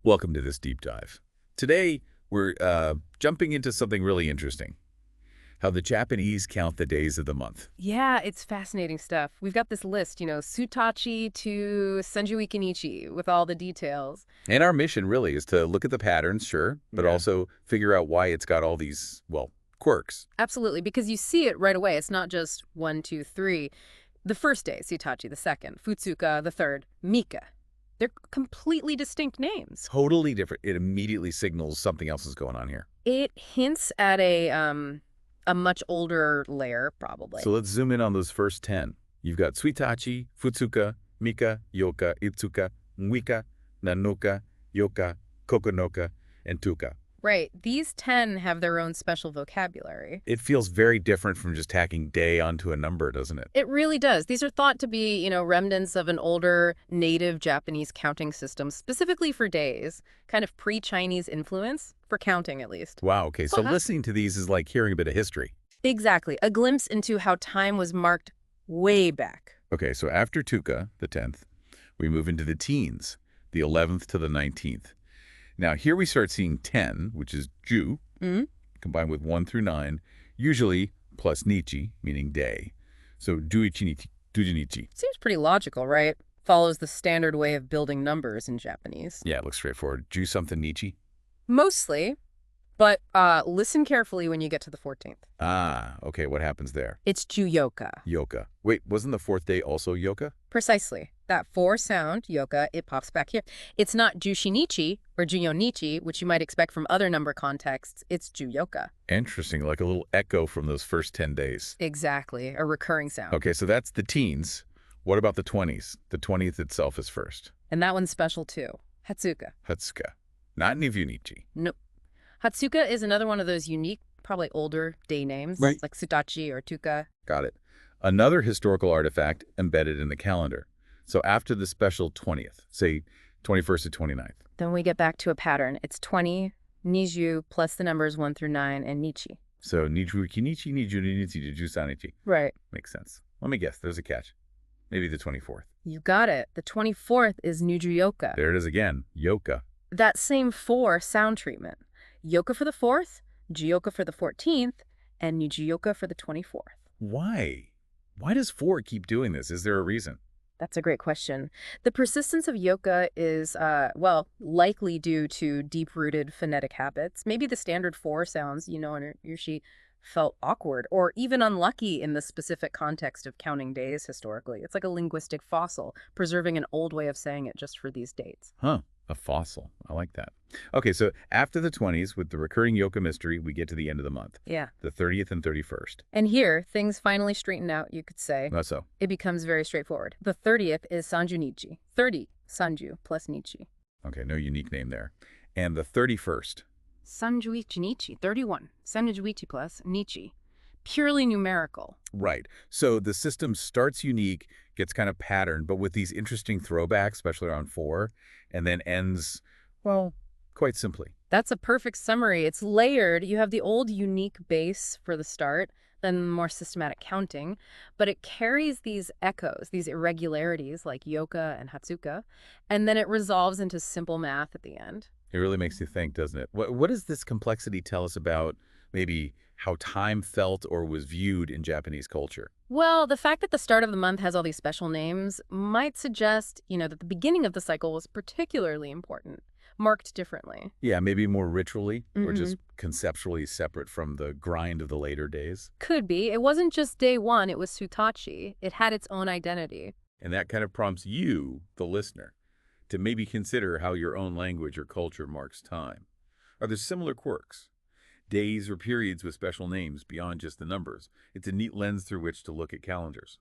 Welcome to this deep dive. Today, we're jumping into something really interesting, how the Japanese count the days of the month. Yeah, it's fascinating stuff. We've got this list, Sutachi to san ju ichi nichi with all the details. And our mission really is to look at the patterns, sure, but Yeah. also figure out why it's got all these, well, quirks. Absolutely, because you see it right away. It's not just one, two, three. The first day, Sutachi, the second, Futsuka, the third, Mika. They're completely distinct names. Totally different. It immediately signals something else is going on here. It hints at a much older layer, probably. So let's zoom in on those first 10. You've got Tsuitachi, Futsuka, Mika, Yoka, Itsuka, Nwika, Nanoka, Yoka, Kokonoka, and Tuka. Right. These 10 have their own special vocabulary. It feels very different from just tacking day onto a number, doesn't it? It really does. These are thought to be, remnants of an older native Japanese counting system, specifically for days, kind of pre-Chinese influence, for counting at least. Wow, okay, so listening to these is like hearing a bit of history. Exactly. A glimpse into how time was marked way back. Okay, so after Tuka, the 10th, we move into the teens, the 11th to the 19th. Now, here we start seeing 10, which is Ju, Mm? combined with 1 through 9, usually plus Nichi, meaning day. So, Juichi Nichi. Seems pretty logical, right? Follows the standard way of building numbers in Japanese. Yeah, it looks straightforward. Ju something Nichi. Mostly, but listen carefully when you get to the 14th. Ah, okay, what happens there? It's Juyoka. Yoka. Wait, wasn't the 4th day also Yoka? Precisely. That 4 sound, yoka, it pops back here. It's not Jushinichi or Juyonichi, which you might expect from other number contexts. It's Juyoka. Interesting, like a little echo from those first 10 days. Exactly. A recurring sound. Okay, so that's the teens. What about the 20s? The 20th itself is first. And that one's special too. Hatsuka. Hatsuka. Not Nivyunichi. Nope. Hatsuka is another one of those unique, probably older day names, Right. like Sutachi or Tuka. Got it. Another historical artifact embedded in the calendar. So after the special 20th, say 21st to 29th. Then we get back to a pattern. It's 20, Niju, plus the numbers 1 through 9, and Nichi. So Nijuki Nichi, Nijunichi, Jujusanichi. Right. Makes sense. Let me guess. There's a catch. Maybe the 24th. You got it. The 24th is Nujuyoka. There it is again. Yoka. That same 4 sound treatment. Yoka for the 4th, Jiyoka for the 14th, and Nijiyoka for the 24th. Why? Why does 4 keep doing this? Is there a reason? That's a great question. The persistence of yoka is, likely due to deep-rooted phonetic habits. Maybe the standard 4 sounds, and she felt awkward or even unlucky in the specific context of counting days historically. It's like a linguistic fossil, preserving an old way of saying it just for these dates. Huh. A fossil. I like that. Okay, so after the 20s, with the recurring yoka mystery, we get to the end of the month. Yeah. The 30th and 31st. And here, things finally straighten out, you could say. Not so. It becomes very straightforward. The 30th is Sanju Nichi. 30, Sanju plus Nichi. Okay, no unique name there. And the 31st. Sanjuichi Nichi, 31. Sanjuichi plus Nichi. Purely numerical. Right. So the system starts unique, gets kind of patterned, but with these interesting throwbacks, especially around 4, and then ends, well, quite simply. That's a perfect summary. It's layered. You have the old unique base for the start, then more systematic counting, but it carries these echoes, these irregularities like yoka and hatsuka, and then it resolves into simple math at the end. It really makes you think, doesn't it? What does this complexity tell us about maybe how time felt or was viewed in Japanese culture? Well, the fact that the start of the month has all these special names might suggest, that the beginning of the cycle was particularly important, marked differently. Yeah, maybe more ritually or Mhm. just conceptually separate from the grind of the later days. Could be. It wasn't just day one, it was Sutachi. It had its own identity. And that kind of prompts you, the listener, to maybe consider how your own language or culture marks time. Are there similar quirks? Days or periods with special names beyond just the numbers. It's a neat lens through which to look at calendars.